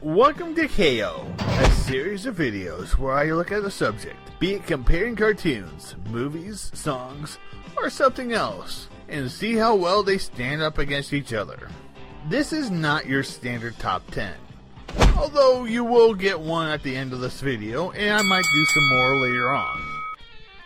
Welcome to KO, a series of videos where I look at a subject, be it comparing cartoons, movies, songs, or something else, and see how well they stand up against each other. This is not your standard top 10, although you will get one at the end of this video, and I might do some more later on.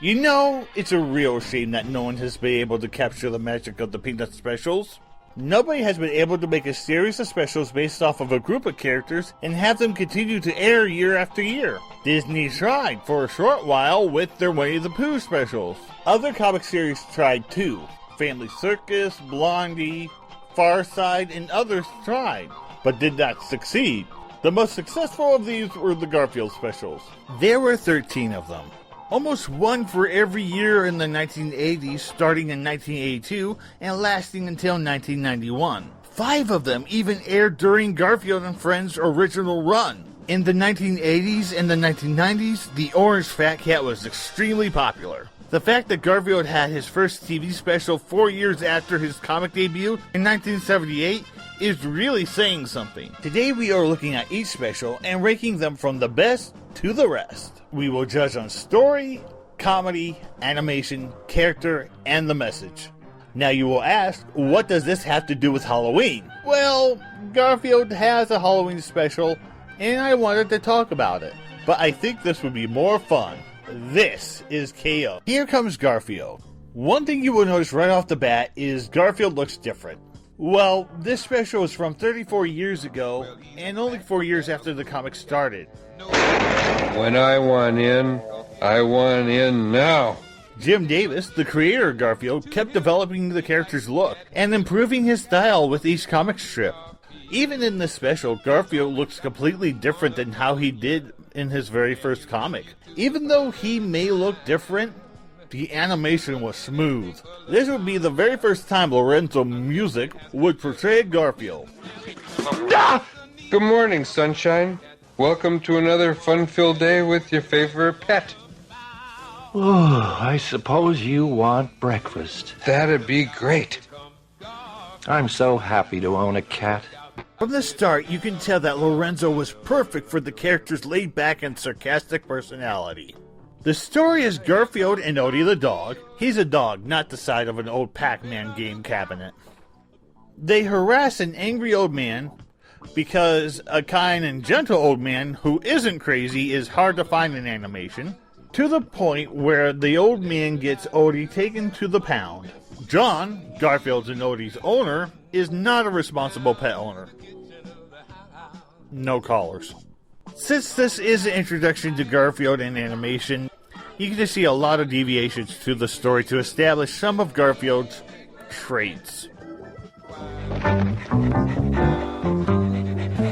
You know, it's a real shame that no one has been able to capture the magic of the Peanut specials. Nobody has been able to make a series of specials based off of a group of characters and have them continue to air year after year. Disney tried for a short while with their Winnie the Pooh specials. Other comic series tried too. Family Circus, Blondie, Far Side, and others tried, but did not succeed. The most successful of these were the Garfield specials. There were 13 of them. Almost one for every year in the 1980s, starting in 1982 and lasting until 1991. 5 of them even aired during Garfield and Friends' original run. In the 1980s and the 1990s, the Orange Fat Cat was extremely popular. The fact that Garfield had his first TV special 4 years after his comic debut in 1978 is really saying something. Today we are looking at each special and ranking them from the best to the rest. We will judge on story, comedy, animation, character, and the message. Now you will ask, what does this have to do with Halloween? Well, Garfield has a Halloween special, and I wanted to talk about it. But I think this would be more fun. This is KO. Here comes Garfield. One thing you will notice right off the bat is Garfield looks different. Well, this special is from 34 years ago, and only 4 years after the comic started. When I want in now. Jim Davis, the creator of Garfield, kept developing the character's look and improving his style with each comic strip. Even in this special, Garfield looks completely different than how he did in his very first comic. Even though he may look different, the animation was smooth. This would be the very first time Lorenzo Music would portray Garfield. Good morning, sunshine. Welcome to another fun-filled day with your favorite pet. Oh, I suppose you want breakfast. That'd be great. I'm so happy to own a cat. From the start, you can tell that Lorenzo was perfect for the character's laid-back and sarcastic personality. The story is Garfield and Odie the dog. He's a dog, not the side of an old Pac-Man game cabinet. They harass an angry old man because a kind and gentle old man who isn't crazy is hard to find in animation, to the point where the old man gets Odie taken to the pound. John, Garfield's and Odie's owner, is not a responsible pet owner. No callers. Since this is an introduction to Garfield in animation, you can just see a lot of deviations to the story to establish some of Garfield's traits.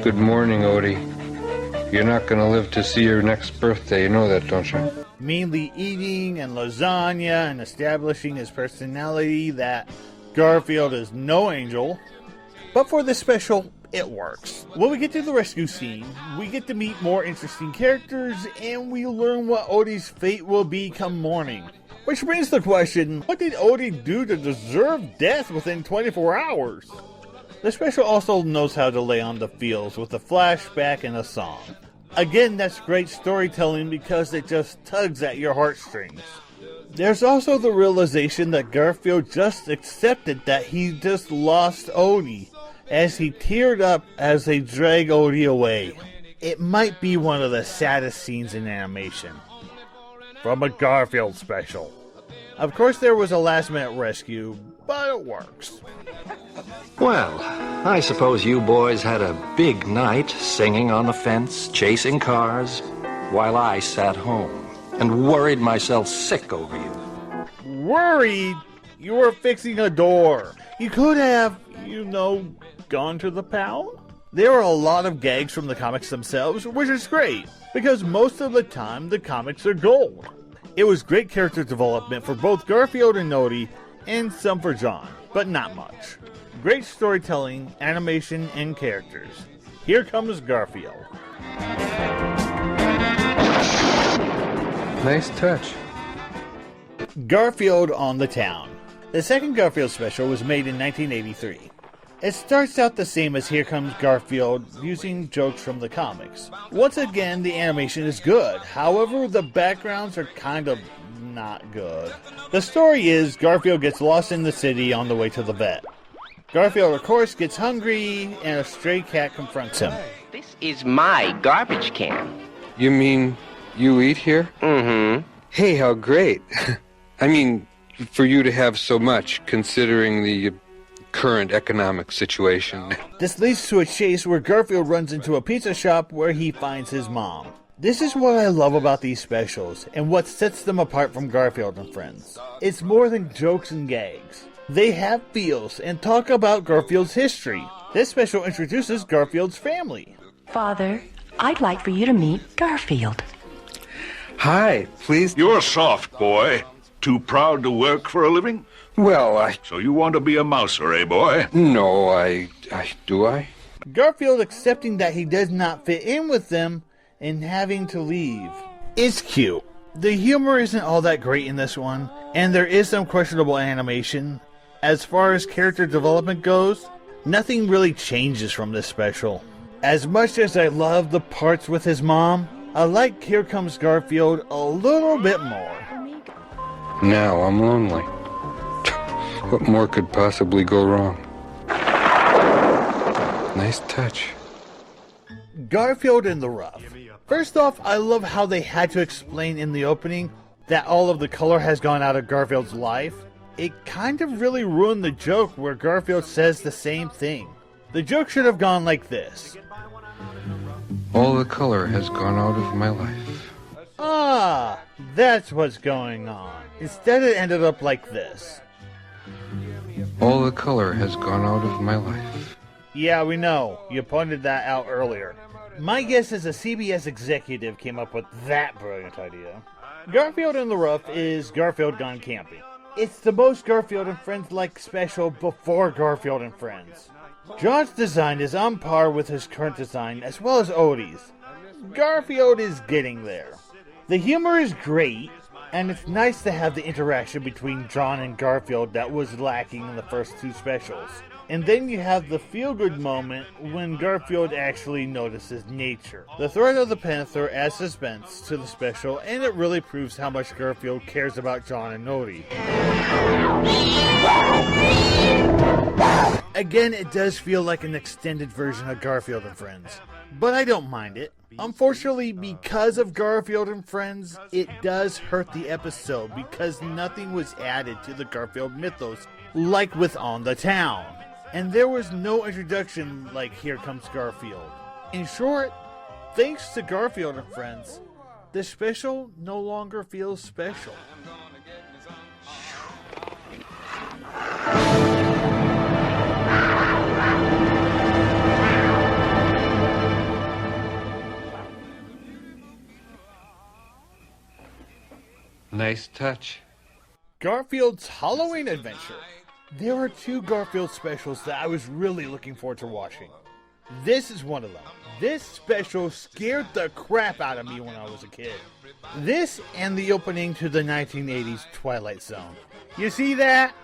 Good morning, Odie. You're not gonna live to see your next birthday, you know that, don't you? Mainly eating and lasagna and establishing his personality that Garfield is no angel. But for this special, it works. When we get to the rescue scene, we get to meet more interesting characters and we learn what Odie's fate will be come morning. Which brings the question, what did Odie do to deserve death within 24 hours? The special also knows how to lay on the feels with a flashback and a song. Again, that's great storytelling because it just tugs at your heartstrings. There's also the realization that Garfield just accepted that he just lost Odie, as he teared up as they drag Odie away. It might be one of the saddest scenes in animation. From a Garfield special. Of course there was a last-minute rescue, but it works. Well, I suppose you boys had a big night singing on the fence, chasing cars, while I sat home and worried myself sick over you. Worried? You were fixing a door. You could have, gone to the pound? There are a lot of gags from the comics themselves, which is great, because most of the time the comics are gold. It was great character development for both Garfield and Odie, and some for John, but not much. Great storytelling, animation, and characters. Here comes Garfield. Nice touch. Garfield on the Town. The second Garfield special was made in 1983. It starts out the same as Here Comes Garfield, using jokes from the comics. Once again, the animation is good, however, the backgrounds are kind of not good. The story is Garfield gets lost in the city on the way to the vet. Garfield, of course, gets hungry, and a stray cat confronts him. This is my garbage can. You mean you eat here? Mm-hmm. Hey, how great. I mean, for you to have so much, considering the current economic situation. This leads to a chase where Garfield runs into a pizza shop where he finds his mom. This is what I love about these specials, and what sets them apart from Garfield and Friends. It's more than jokes and gags. They have feels and talk about Garfield's history. This special introduces Garfield's family. Father, I'd like for you to meet Garfield. Hi, please. You're soft, boy. Too proud to work for a living? Well, So you want to be a mouser, eh, boy? No, do I? Garfield accepting that he does not fit in with them and having to leave. It's cute. The humor isn't all that great in this one, and there is some questionable animation. As far as character development goes, nothing really changes from this special. As much as I love the parts with his mom, I like Here Comes Garfield a little bit more. Now I'm lonely. What more could possibly go wrong? Nice touch. Garfield in the Rough. First off, I love how they had to explain in the opening that all of the color has gone out of Garfield's life. It kind of really ruined the joke where Garfield says the same thing. The joke should have gone like this. All the color has gone out of my life. Ah, that's what's going on. Instead it ended up like this. All the color has gone out of my life. Yeah, we know. You pointed that out earlier. My guess is a CBS executive came up with that brilliant idea. Garfield in the Rough is Garfield Gone Camping. It's the most Garfield and Friends-like special before Garfield and Friends. John's design is on par with his current design, as well as Odie's. Garfield is getting there. The humor is great, and it's nice to have the interaction between John and Garfield that was lacking in the first two specials. And then you have the feel-good moment when Garfield actually notices nature. The threat of the panther adds suspense to the special, and it really proves how much Garfield cares about John and Odie. Again, it does feel like an extended version of Garfield and Friends, but I don't mind it. Unfortunately, because of Garfield and Friends, it does hurt the episode because nothing was added to the Garfield mythos like with On the Town. And there was no introduction like Here Comes Garfield. In short, thanks to Garfield and Friends, the special no longer feels special. Nice touch. Garfield's Halloween Adventure. There are two Garfield specials that I was really looking forward to watching. This is one of them. This special scared the crap out of me when I was a kid. This and the opening to the 1980s Twilight Zone. You see that?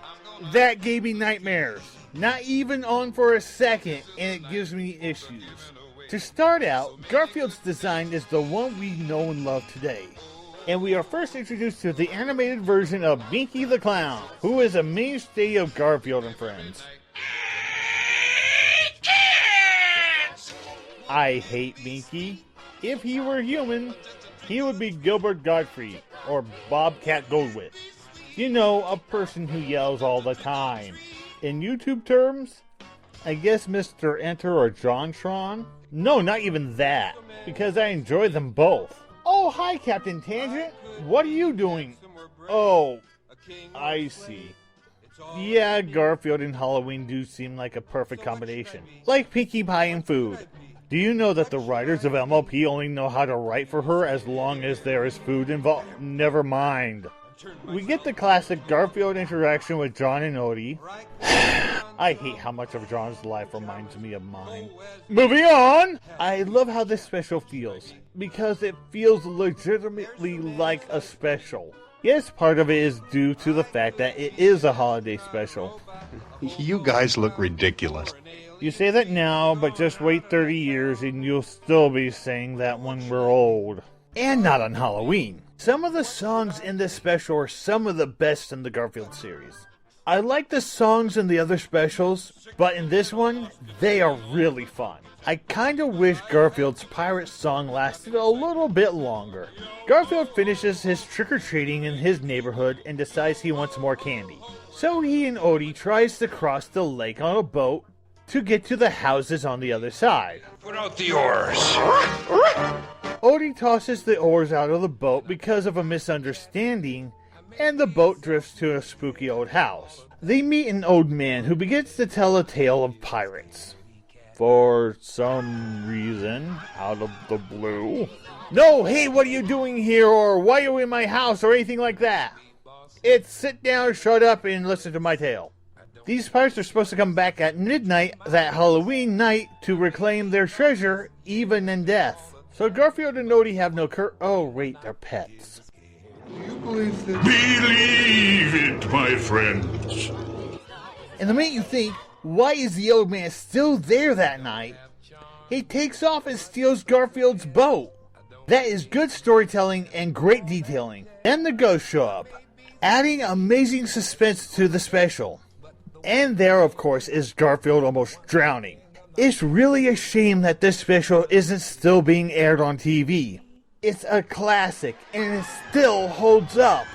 That gave me nightmares. Not even on for a second, and it gives me issues. To start out, Garfield's design is the one we know and love today. And we are first introduced to the animated version of Binky the Clown, who is a mainstay of Garfield and Friends. I hate Binky. If he were human, he would be Gilbert Gottfried, or Bobcat Goldthwait. You know, a person who yells all the time. In YouTube terms, I guess Mr. Enter or JonTron? No, not even that, because I enjoy them both. Oh, hi, Captain Tangent. What are you doing? Oh, I see. Yeah, Garfield and Halloween do seem like a perfect combination. Like Pinkie Pie and food. Do you know that the writers of MLP only know how to write for her as long as there is food involved? Never mind. We get the classic Garfield interaction with John and Odie. I hate how much of John's life reminds me of mine. Moving on! I love how this special feels, because it feels legitimately like a special. Yes, part of it is due to the fact that it is a holiday special. You guys look ridiculous. You say that now, but just wait 30 years and you'll still be saying that when we're old. And not on Halloween. Some of the songs in this special are some of the best in the Garfield series. I like the songs in the other specials, but in this one, they are really fun. I kinda wish Garfield's pirate song lasted a little bit longer. Garfield finishes his trick-or-treating in his neighborhood and decides he wants more candy. So he and Odie tries to cross the lake on a boat to get to the houses on the other side. Put out the oars. Odie tosses the oars out of the boat because of a misunderstanding, and the boat drifts to a spooky old house. They meet an old man who begins to tell a tale of pirates. For some reason, out of the blue. No, hey, what are you doing here, or why are you in my house, or anything like that. It's sit down, shut up, and listen to my tale. These pirates are supposed to come back at midnight that Halloween night to reclaim their treasure, even in death. So Garfield and Odie have no oh wait, they're pets. Believe it, my friends. And the minute you think, why is the old man still there that night? He takes off and steals Garfield's boat. That is good storytelling and great detailing. Then the ghosts show up, adding amazing suspense to the special. And there, of course, is Garfield almost drowning. It's really a shame that this special isn't still being aired on TV. It's a classic, and it still holds up.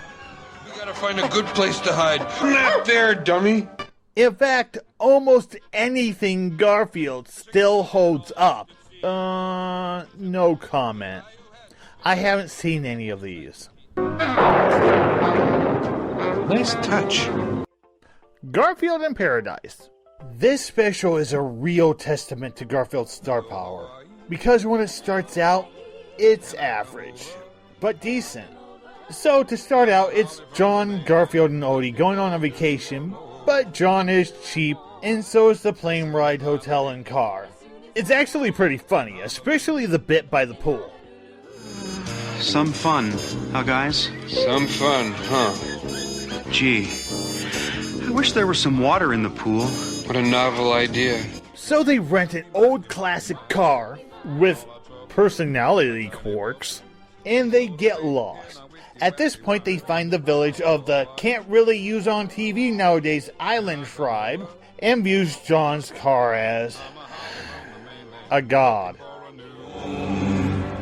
We gotta find a good place to hide. Not there, dummy. In fact, almost anything Garfield still holds up. No comment. I haven't seen any of these. Nice touch. Garfield in Paradise. This special is a real testament to Garfield's star power. Because when it starts out, it's average, but decent. So to start out, it's John, Garfield, and Odie going on a vacation, but John is cheap, and so is the plane ride, hotel, and car. It's actually pretty funny, especially the bit by the pool. Some fun, huh guys? Some fun, huh? Gee, I wish there was some water in the pool. What a novel idea. So they rent an old classic car with personality quirks, and they get lost. At this point, they find the village of the can't really use on TV nowadays island tribe, and views John's car as a god.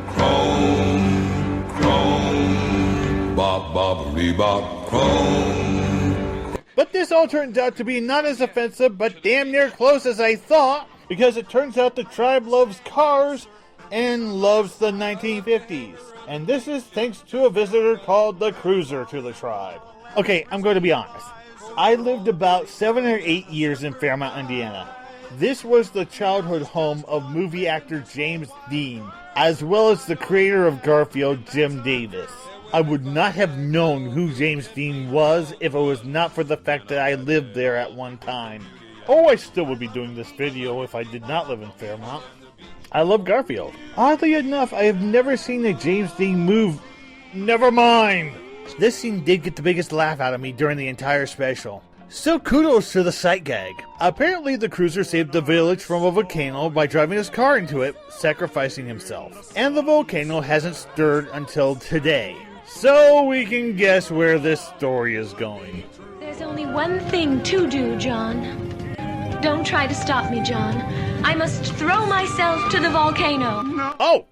Chrome, chrome, bob, bob, rebop, chrome. But this all turns out to be not as offensive, but damn near close as I thought, because it turns out the tribe loves cars and loves the 1950s. And this is thanks to a visitor called the Cruiser to the tribe. Okay, I'm going to be honest. I lived about 7 or 8 years in Fairmont, Indiana. This was the childhood home of movie actor James Dean, as well as the creator of Garfield, Jim Davis. I would not have known who James Dean was if it was not for the fact that I lived there at one time. Oh, I still would be doing this video if I did not live in Fairmont. I love Garfield. Oddly enough, I have never seen a James Dean move. Never mind! This scene did get the biggest laugh out of me during the entire special. So kudos to the sight gag. Apparently the Cruiser saved the village from a volcano by driving his car into it, sacrificing himself. And the volcano hasn't stirred until today. So we can guess where this story is going. There's only one thing to do, John. Don't try to stop me, John. I must throw myself to the volcano. No. Oh!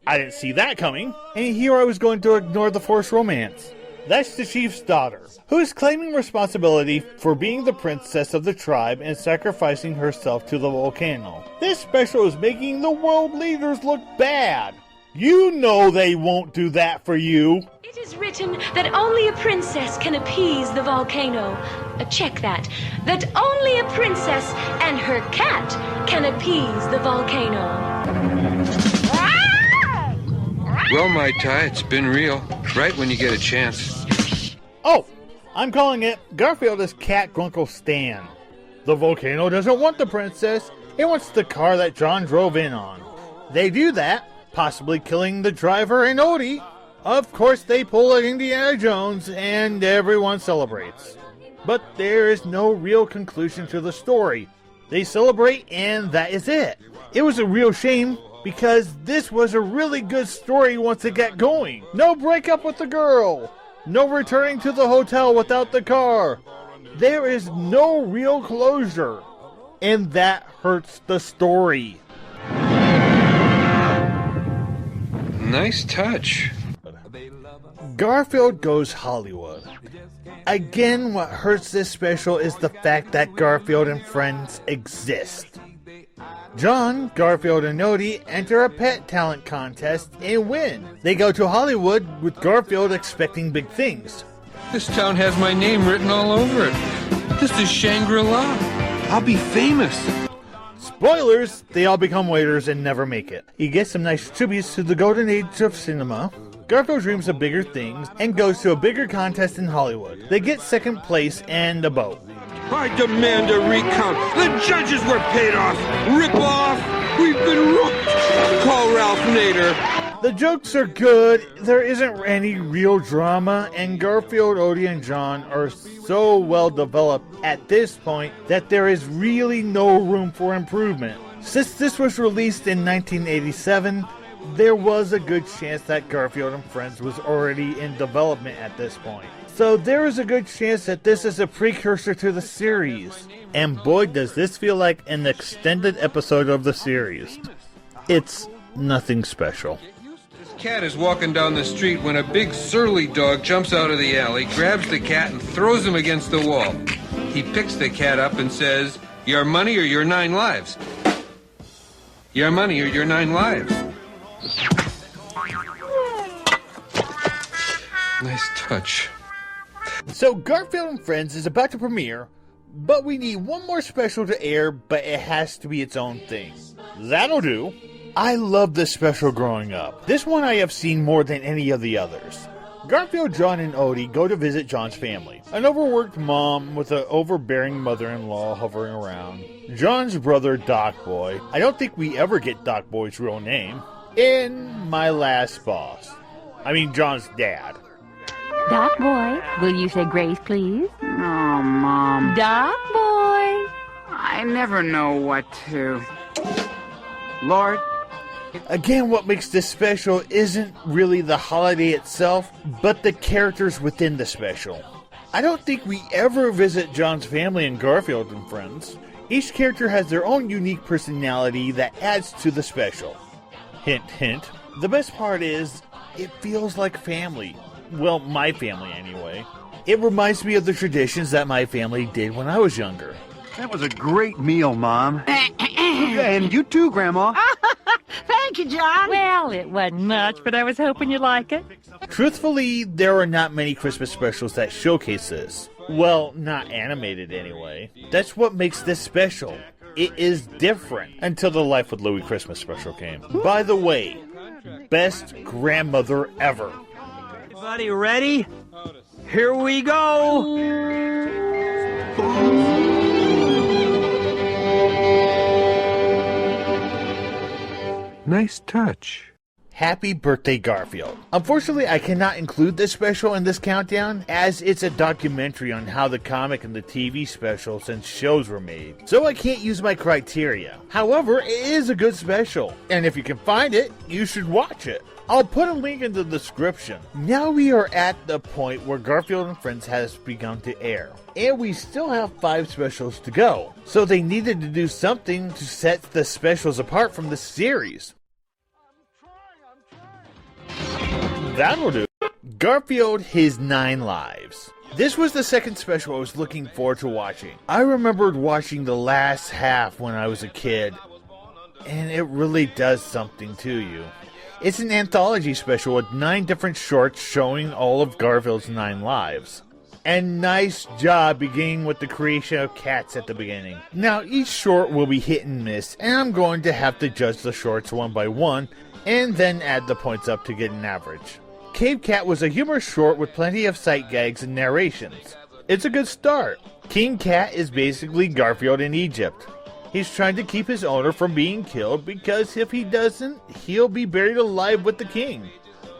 I didn't see that coming. And here I was going to ignore the forced romance. That's the chief's daughter, who is claiming responsibility for being the princess of the tribe and sacrificing herself to the volcano. This special is making the world leaders look bad. You know they won't do that for you. It is written that only a princess can appease the volcano. Check that. That only a princess and her cat can appease the volcano. Well, my Ty, it's been real. Right when you get a chance. Oh, I'm calling it. Garfield is Cat Grunkle Stan. The volcano doesn't want the princess. It wants the car that John drove in on. They do that, possibly killing the driver and Odie. Of course, they pull an Indiana Jones and everyone celebrates. But there is no real conclusion to the story. They celebrate and that is it. It was a real shame because this was a really good story once it got going. No breakup with the girl. No returning to the hotel without the car. There is no real closure. And that hurts the story. Nice touch. Garfield Goes Hollywood. Again, what hurts this special is the fact that Garfield and friends exist. John, Garfield, and Odie enter a pet talent contest and win. They go to Hollywood with Garfield expecting big things. This town has my name written all over it. This is Shangri-La. I'll be famous. Spoilers, they all become waiters and never make it. He gets some nice tributes to the golden age of cinema. Garfield dreams of bigger things and goes to a bigger contest in Hollywood. They get second place and a boat. I demand a recount. The judges were paid off. Rip off. We've been rooked. Call Ralph Nader. The jokes are good. There isn't any real drama, and Garfield, Odie, and John are so well developed at this point that there is really no room for improvement. Since this was released in 1987, there was a good chance that Garfield and Friends was already in development at this point. So there is a good chance that this is a precursor to the series. And boy, does this feel like an extended episode of the series. It's nothing special. This cat is walking down the street when a big surly dog jumps out of the alley, grabs the cat, and throws him against the wall. He picks the cat up and says, "Your money or your 9 lives?" Your money or your 9 lives. Nice touch. So Garfield and Friends is about to premiere, but we need one more special to air, but it has to be its own thing. That'll do. I loved this special growing up. This one I have seen more than any of the others. Garfield, John, and Odie go to visit John's family. An overworked mom with an overbearing mother-in-law hovering around. John's brother, Doc Boy. I don't think we ever get Doc Boy's real name. And my last boss. I mean, John's dad. Doc Boy, will you say grace, please? Oh, Mom. Doc Boy. I never know what to. Lord. Again, what makes this special isn't really the holiday itself, but the characters within the special. I don't think we ever visit John's family in Garfield and Friends. Each character has their own unique personality that adds to the special. Hint, hint. The best part is, it feels like family. Well, my family anyway. It reminds me of the traditions that my family did when I was younger. That was a great meal, Mom. And you too, Grandma. Thank you, John. Well, it wasn't much, but I was hoping you'd like it. Truthfully, there are not many Christmas specials that showcase this. Well, not animated anyway. That's what makes this special. It is different until the Life with Louie Christmas special came. By the way, best grandmother ever. Everybody ready? Here we go! Nice touch. Happy birthday, Garfield. Unfortunately, I cannot include this special in this countdown, as it's a documentary on how the comic and the TV specials and shows were made, so I can't use my criteria. However, it is a good special, and if you can find it, you should watch it. I'll put a link in the description. Now we are at the point where Garfield and Friends has begun to air, and we still have 5 specials to go, so they needed to do something to set the specials apart from the series. That'll do. Garfield, His 9 Lives. This was the second special I was looking forward to watching. I remembered watching the last half when I was a kid, and it really does something to you. It's an anthology special with 9 different shorts showing all of Garfield's 9 lives. And nice job beginning with the creation of cats at the beginning. Now each short will be hit and miss, and I'm going to have to judge the shorts one by one, and then add the points up to get an average. Cave Cat was a humorous short with plenty of sight gags and narrations. It's a good start. King Cat is basically Garfield in Egypt. He's trying to keep his owner from being killed because if he doesn't, he'll be buried alive with the king.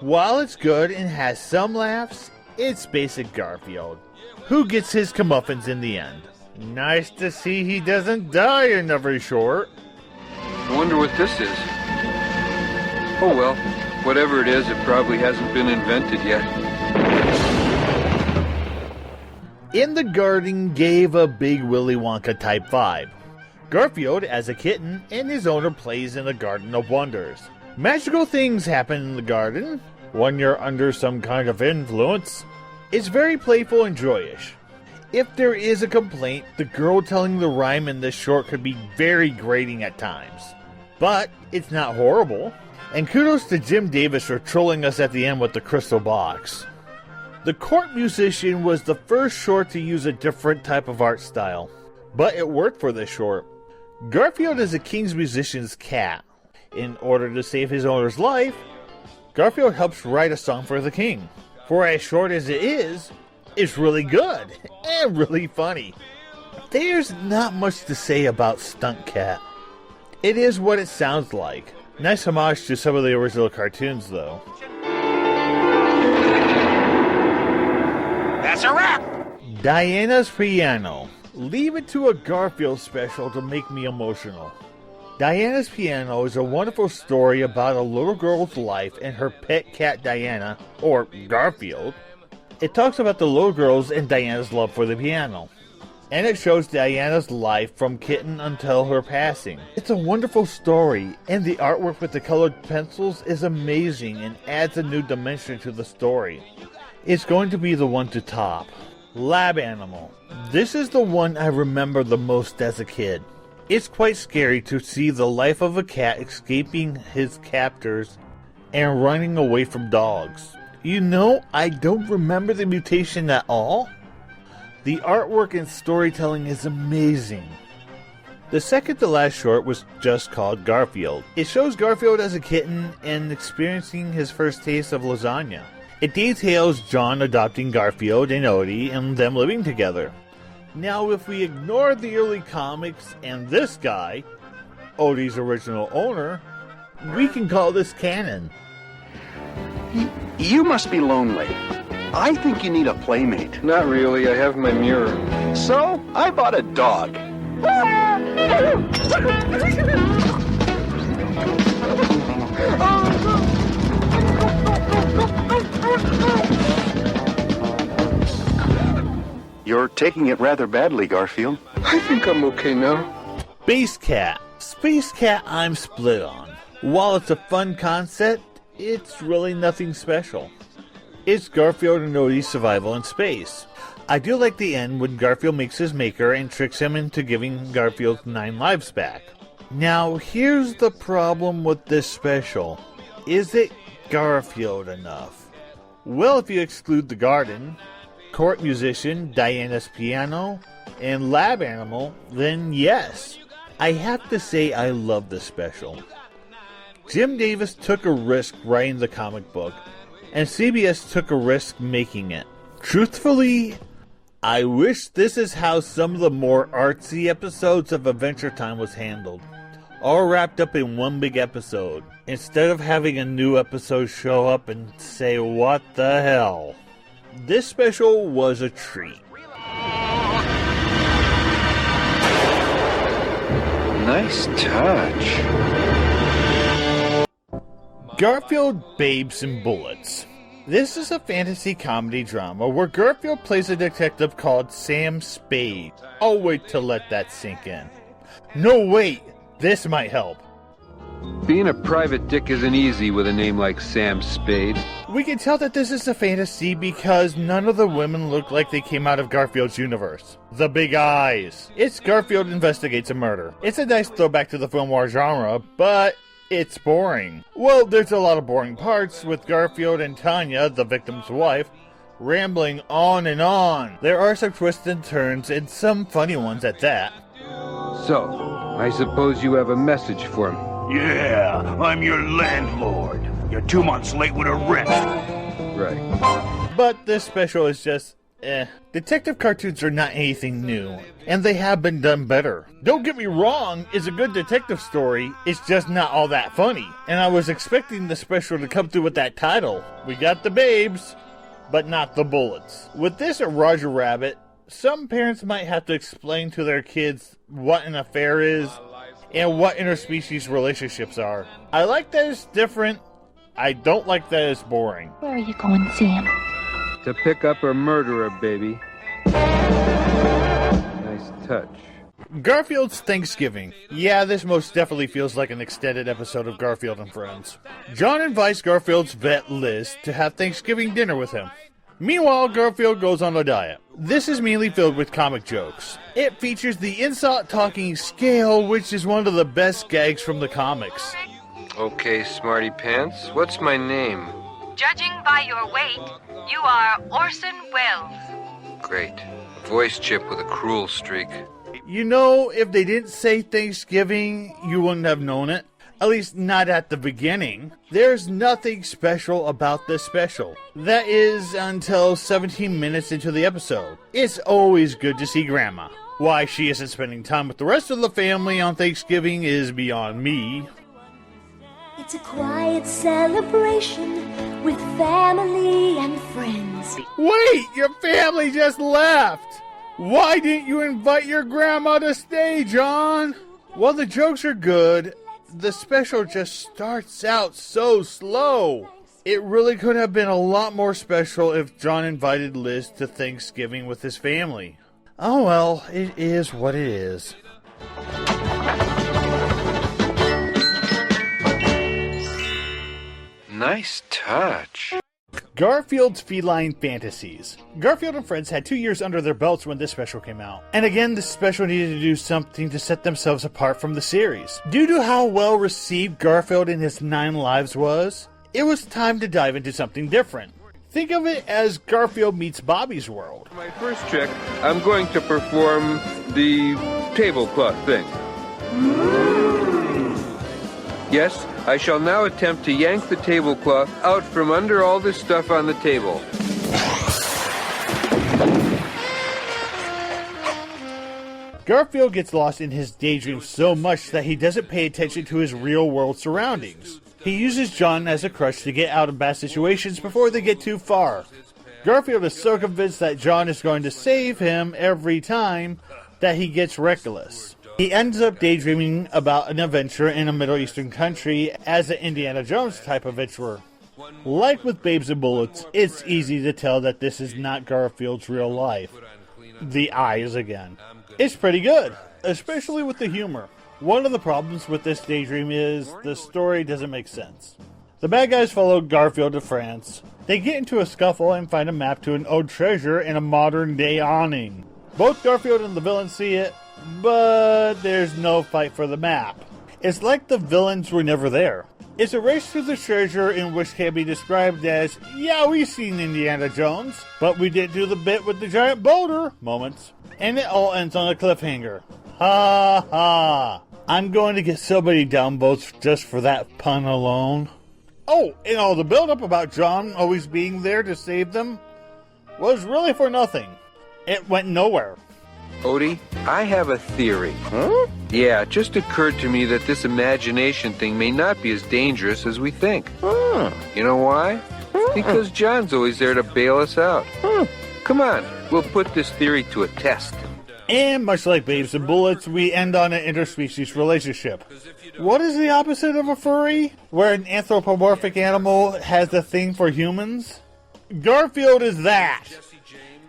While it's good and has some laughs, it's basic Garfield, who gets his comeuppance in the end. Nice to see he doesn't die in every short. I wonder what this is. Oh well, whatever it is, it probably hasn't been invented yet. In the Garden gave a big Willy Wonka type vibe. Garfield, as a kitten, and his owner plays in the Garden of Wonders. Magical things happen in the garden when you're under some kind of influence. It's very playful and joyous. If there is a complaint, the girl telling the rhyme in this short could be very grating at times. But it's not horrible. And kudos to Jim Davis for trolling us at the end with the crystal box. The Court Musician was the first short to use a different type of art style, but it worked for this short. Garfield is a king's musician's cat. In order to save his owner's life, Garfield helps write a song for the king. For as short as it is, it's really good and really funny. There's not much to say about Stunt Cat. It is what it sounds like. Nice homage to some of the original cartoons, though. That's a wrap! Diana's Piano. Leave it to a Garfield special to make me emotional. Diana's Piano is a wonderful story about a little girl's life and her pet cat Diana, or Garfield. It talks about the little girl's and Diana's love for the piano. And it shows Diana's life from kitten until her passing. It's a wonderful story, and the artwork with the colored pencils is amazing and adds a new dimension to the story. It's going to be the one to top. Lab Animal. This is the one I remember the most as a kid. It's quite scary to see the life of a cat escaping his captors and running away from dogs. You know, I don't remember the mutation at all. The artwork and storytelling is amazing. The second to last short was just called Garfield. It shows Garfield as a kitten and experiencing his first taste of lasagna. It details John adopting Garfield and Odie and them living together. Now, if we ignore the early comics and this guy, Odie's original owner, we can call this canon. You must be lonely. I think you need a playmate. Not really, I have my mirror. So, I bought a dog. You're taking it rather badly, Garfield. I think I'm okay now. Space Cat. Space Cat I'm split on. While it's a fun concept, it's really nothing special. It's Garfield and Odie's survival in space. I do like the end when Garfield makes his maker and tricks him into giving Garfield 9 lives back. Now, here's the problem with this special. Is it Garfield enough? Well, if you exclude the garden, Court Musician, Diana's Piano, and Lab Animal, then yes. I have to say I love this special. Jim Davis took a risk writing the comic book, and CBS took a risk making it. Truthfully, I wish this is how some of the more artsy episodes of Adventure Time was handled. All wrapped up in one big episode, instead of having a new episode show up and say, what the hell? This special was a treat. Nice touch. Garfield, Babes, and Bullets. This is a fantasy comedy drama where Garfield plays a detective called Sam Spade. I'll wait to let that sink in. No, wait! This might help. Being a private dick isn't easy with a name like Sam Spade. We can tell that this is a fantasy because none of the women look like they came out of Garfield's universe. The big eyes. It's Garfield investigates a murder. It's a nice throwback to the film noir genre, but it's boring. Well, there's a lot of boring parts with Garfield and Tanya, the victim's wife, rambling on and on. There are some twists and turns and some funny ones at that. So, I suppose you have a message for me. Yeah, I'm your landlord. You're 2 months late with a rent. Right. But this special is just Detective cartoons are not anything new, and they have been done better. Don't get me wrong, it's a good detective story, it's just not all that funny. And I was expecting the special to come through with that title. We got the babes, but not the bullets. With this at Roger Rabbit, some parents might have to explain to their kids what an affair is and what interspecies relationships are. I like that it's different. I don't like that it's boring. Where are you going, Sam? To pick up a murderer, baby. Nice touch. Garfield's Thanksgiving. Yeah, this most definitely feels like an extended episode of Garfield and Friends. John invites Garfield's vet, Liz, to have Thanksgiving dinner with him. Meanwhile, Garfield goes on a diet. This is mainly filled with comic jokes. It features the insult talking scale, which is one of the best gags from the comics. Okay, smarty pants, what's my name? Judging by your weight, you are Orson Welles. Great. A voice chip with a cruel streak. You know, if they didn't say Thanksgiving, you wouldn't have known it. At least not at the beginning. There's nothing special about this special. That is until 17 minutes into the episode. It's always good to see Grandma. Why she isn't spending time with the rest of the family on Thanksgiving is beyond me. It's a quiet celebration with family and friends. Wait, your family just left! Why didn't you invite your grandma to stay, John? While the jokes are good, the special just starts out so slow. It really could have been a lot more special if John invited Liz to Thanksgiving with his family. Oh well, it is what it is. Nice touch. Garfield's Feline Fantasies. Garfield and Friends had 2 years under their belts when this special came out. And again, this special needed to do something to set themselves apart from the series. Due to how well received Garfield and His 9 Lives was, it was time to dive into something different. Think of it as Garfield meets Bobby's World. For my first trick, I'm going to perform the tablecloth thing. Yes, I shall now attempt to yank the tablecloth out from under all this stuff on the table. Garfield gets lost in his daydream so much that he doesn't pay attention to his real-world surroundings. He uses John as a crutch to get out of bad situations before they get too far. Garfield is so convinced that John is going to save him every time that he gets reckless. He ends up daydreaming about an adventure in a Middle Eastern country as an Indiana Jones type adventurer. Like with Babes and Bullets, it's easy to tell that this is not Garfield's real life. The eyes again. It's pretty good, especially with the humor. One of the problems with this daydream is the story doesn't make sense. The bad guys follow Garfield to France. They get into a scuffle and find a map to an old treasure in a modern day awning. Both Garfield and the villain see it, but there's no fight for the map. It's like the villains were never there. It's a race to the treasure in which can be described as, yeah, we've seen Indiana Jones, but we didn't do the bit with the giant boulder moments. And it all ends on a cliffhanger. Ha ha. I'm going to get so many downvotes just for that pun alone. Oh, and all the build-up about John always being there to save them was really for nothing. It went nowhere. Odie, I have a theory. Huh? Yeah, it just occurred to me that this imagination thing may not be as dangerous as we think. Huh. You know why? Because John's always there to bail us out. Come on, we'll put this theory to a test. And much like Babes and Bullets, we end on an interspecies relationship. What is the opposite of a furry? Where an anthropomorphic animal has a thing for humans? Garfield is that!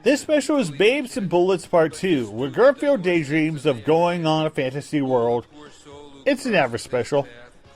This special is Babes and Bullets Part 2, where Garfield daydreams of going on a fantasy world. It's an average special.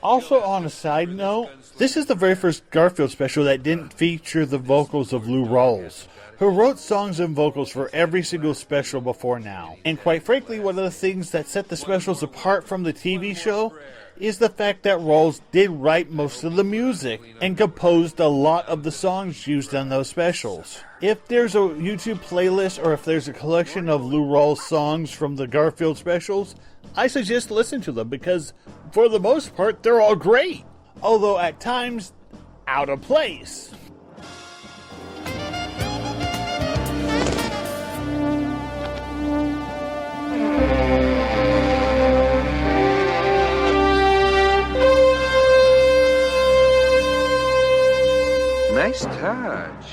Also, on a side note, this is the very first Garfield special that didn't feature the vocals of Lou Rawls, who wrote songs and vocals for every single special before now. And quite frankly, one of the things that set the specials apart from the TV show is the fact that Rawls did write most of the music and composed a lot of the songs used on those specials. If there's a YouTube playlist or if there's a collection of Lou Rawls songs from the Garfield specials, I suggest listen to them because for the most part they're all great, although at times out of place. Nice touch.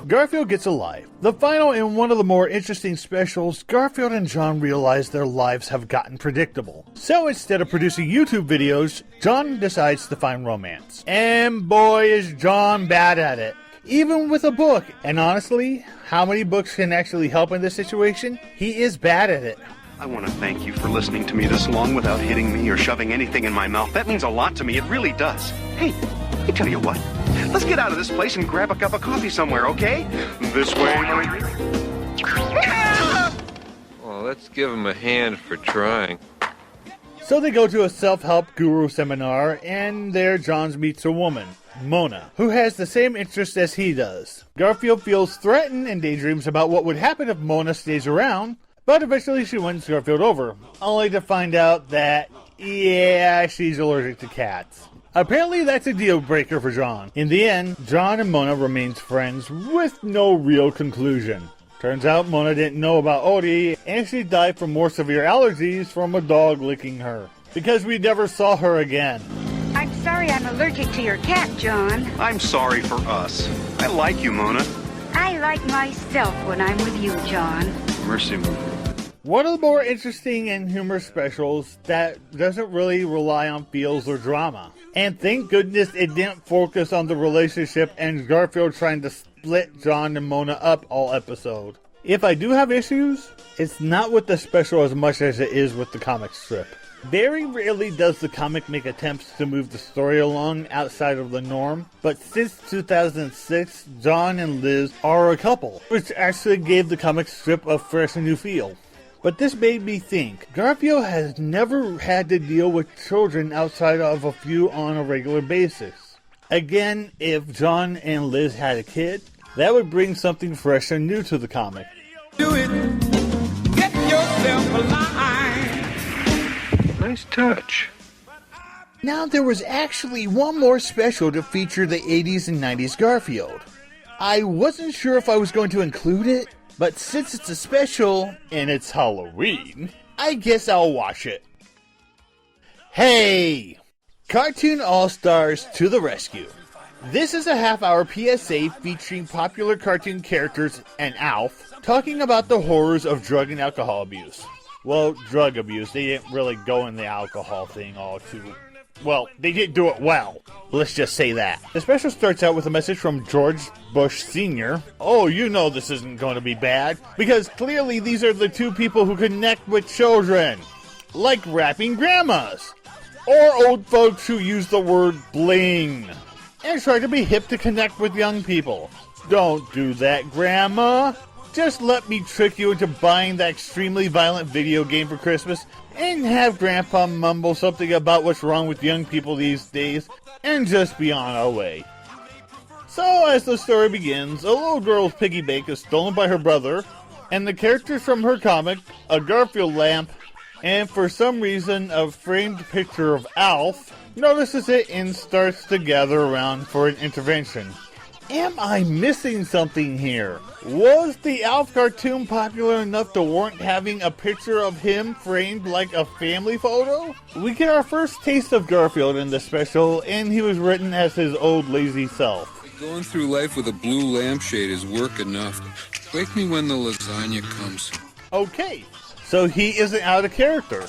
Garfield gets a life. The final in one of the more interesting specials, Garfield and John realize their lives have gotten predictable. So instead of producing YouTube videos, John decides to find romance. And boy is John bad at it. Even with a book. And honestly, how many books can actually help in this situation? He is bad at it. I want to thank you for listening to me this long without hitting me or shoving anything in my mouth. That means a lot to me. It really does. Hey, I tell you what. Let's get out of this place and grab a cup of coffee somewhere, okay? This way. Well, let's give him a hand for trying. So they go to a self-help guru seminar, and there John meets a woman, Mona, who has the same interests as he does. Garfield feels threatened and daydreams about what would happen if Mona stays around, but eventually she wins Garfield over, only to find out that, yeah, she's allergic to cats. Apparently that's a deal breaker for John. In the end, John and Mona remains friends with no real conclusion. Turns out Mona didn't know about Odie, and she died from more severe allergies from a dog licking her. Because we never saw her again. I'm sorry I'm allergic to your cat, John. I'm sorry for us. I like you, Mona. I like myself when I'm with you, John. Mercy, Mona. One of the more interesting and humorous specials that doesn't really rely on feels or drama. And thank goodness it didn't focus on the relationship and Garfield trying to split John and Mona up all episode. If I do have issues, it's not with the special as much as it is with the comic strip. Very rarely does the comic make attempts to move the story along outside of the norm, but since 2006, John and Liz are a couple, which actually gave the comic strip a fresh and new feel. But this made me think, Garfield has never had to deal with children outside of a few on a regular basis. Again, if John and Liz had a kid, that would bring something fresh and new to the comic. Do it. Get yourself a line. Nice touch. Now there was actually one more special to feature the 80s and 90s Garfield. I wasn't sure if I was going to include it, but since it's a special, and it's Halloween, I guess I'll watch it. Hey! Cartoon All-Stars to the rescue. This is a half-hour PSA featuring popular cartoon characters and Alf talking about the horrors of drug and alcohol abuse. Well, drug abuse. They didn't really go in the alcohol thing all too... Well, they didn't do it well. Let's just say that. The special starts out with a message from George Bush Sr. Oh, you know this isn't going to be bad, because clearly these are the two people who connect with children. Like rapping grandmas. Or old folks who use the word bling. And try to be hip to connect with young people. Don't do that, Grandma. Just let me trick you into buying that extremely violent video game for Christmas and have Grandpa mumble something about what's wrong with young people these days and just be on our way. So as the story begins, a little girl's piggy bank is stolen by her brother, and the characters from her comic, a Garfield lamp, and for some reason a framed picture of Alf, notices it and starts to gather around for an intervention. Am I missing something here? Was the Alf cartoon popular enough to warrant having a picture of him framed like a family photo? We get our first taste of Garfield in the special, and he was written as his old lazy self. Going through life with a blue lampshade is work enough. Wake me when the lasagna comes. Okay, so he isn't out of character.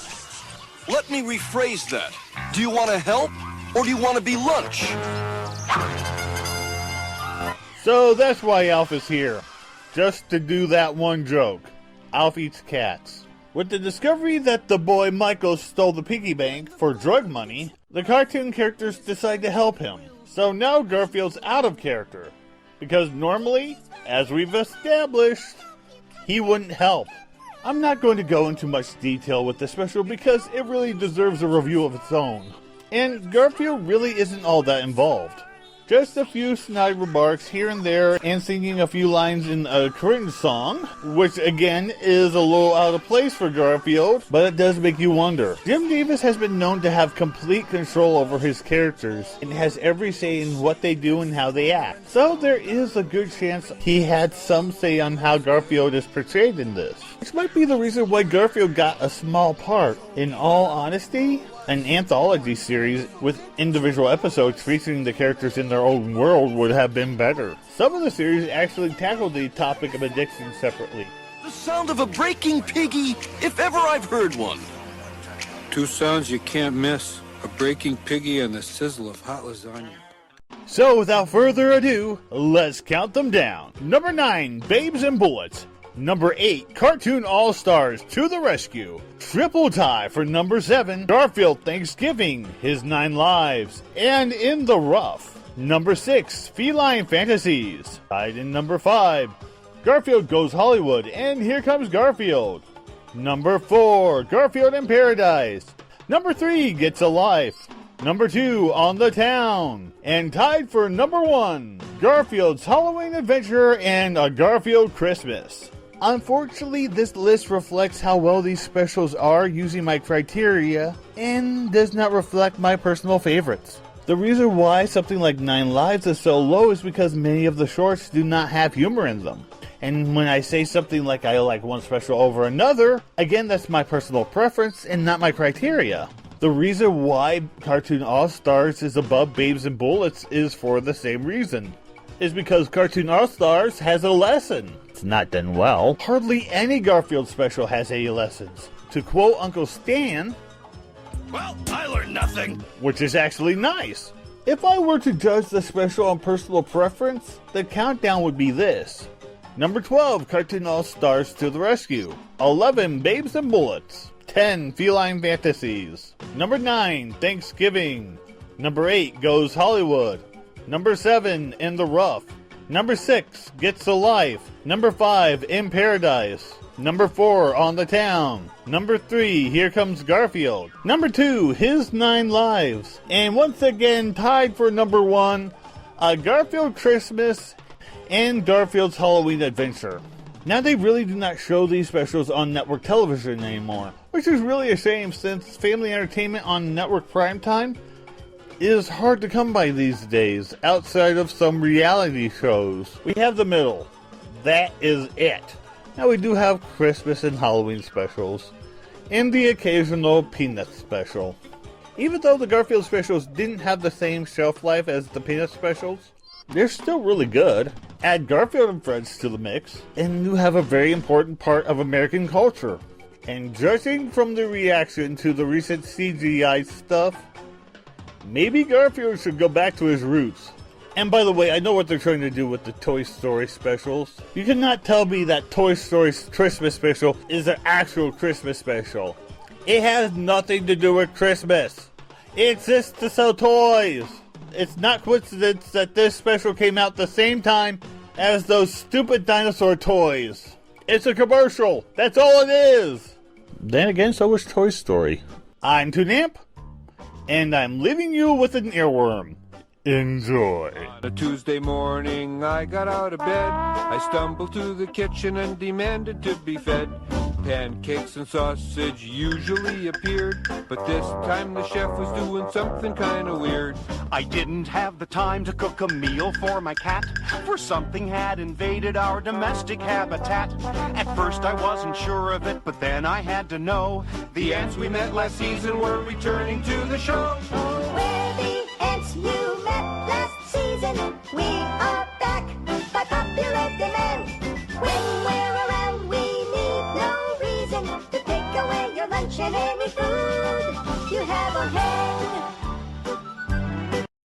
Let me rephrase that. Do you want to help, or do you want to be lunch? So that's why Alf is here. Just to do that one joke. Alf eats cats. With the discovery that the boy Michael stole the piggy bank for drug money, the cartoon characters decide to help him. So now Garfield's out of character. Because normally, as we've established, he wouldn't help. I'm not going to go into much detail with this special because it really deserves a review of its own. And Garfield really isn't all that involved. Just a few snide remarks here and there and singing a few lines in a cringe song, which again is a little out of place for Garfield, but it does make you wonder. Jim Davis has been known to have complete control over his characters and has every say in what they do and how they act. So there is a good chance he had some say on how Garfield is portrayed in this. Which might be the reason why Garfield got a small part. In all honesty, An anthology series with individual episodes featuring the characters in their own world would have been better. Some of the series actually tackled the topic of addiction separately. The sound of a breaking piggy, if ever I've heard one. Two sounds you can't miss. A breaking piggy and the sizzle of hot lasagna. So without further ado, let's count them down. Number 9, Babes and Bullets. Number 8, Cartoon All-Stars to the Rescue. Triple tie for number 7, Garfield Thanksgiving, His 9 Lives, and In the Rough. Number 6, Feline Fantasies. Tied in number 5, Garfield Goes Hollywood, and Here Comes Garfield. Number 4, Garfield in Paradise. Number 3, Gets a Life. Number 2, On the Town. And tied for number 1, Garfield's Halloween Adventure and A Garfield Christmas. Unfortunately, this list reflects how well these specials are using my criteria and does not reflect my personal favorites. The reason why something like 9 Lives is so low is because many of the shorts do not have humor in them. And when I say something like I like one special over another, again, that's my personal preference and not my criteria. The reason why Cartoon All-Stars is above Babes and Bullets is for the same reason. Is because Cartoon All-Stars has a lesson. It's not done well. Hardly any Garfield special has any lessons. To quote Uncle Stan, "Well, I learned nothing." Which is actually nice. If I were to judge the special on personal preference, the countdown would be this. Number 12, Cartoon All-Stars to the Rescue. 11, Babes and Bullets. 10, Feline Fantasies. Number 9, Thanksgiving. Number 8, Goes Hollywood. Number 7, In the Rough. Number 6, Gets a Life. Number 5, In Paradise. Number 4, On the Town. Number 3, Here Comes Garfield. Number 2, His 9 Lives. And once again, tied for number 1, A Garfield Christmas and Garfield's Halloween Adventure. Now they really do not show these specials on network television anymore, which is really a shame since family entertainment on network primetime is hard to come by these days outside of some reality shows. We have the middle. That is it. Now we do have Christmas and Halloween specials, and the occasional Peanuts special. Even though the Garfield specials didn't have the same shelf life as the Peanuts specials, they're still really good. Add Garfield and Friends to the mix, and you have a very important part of American culture. And judging from the reaction to the recent CGI stuff, maybe Garfield should go back to his roots. And by the way, I know what they're trying to do with the Toy Story specials. You cannot tell me that Toy Story's Christmas special is an actual Christmas special. It has nothing to do with Christmas. It exists to sell toys. It's not coincidence that this special came out the same time as those stupid dinosaur toys. It's a commercial. That's all it is. Then again, so is Toy Story. I'm Toonamp, and I'm leaving you with an earworm. Enjoy. On a Tuesday morning, I got out of bed. I stumbled to the kitchen and demanded to be fed. Pancakes and sausage usually appeared, but this time the chef was doing something kind of weird. I didn't have the time to cook a meal for my cat, for something had invaded our domestic habitat. At first I wasn't sure of it, but then I had to know. The ants we met last season were returning to the show. We're the ants you met last season. We are back by popular demand. When we're around, we need no reason to take away your lunch and any food you have on hand.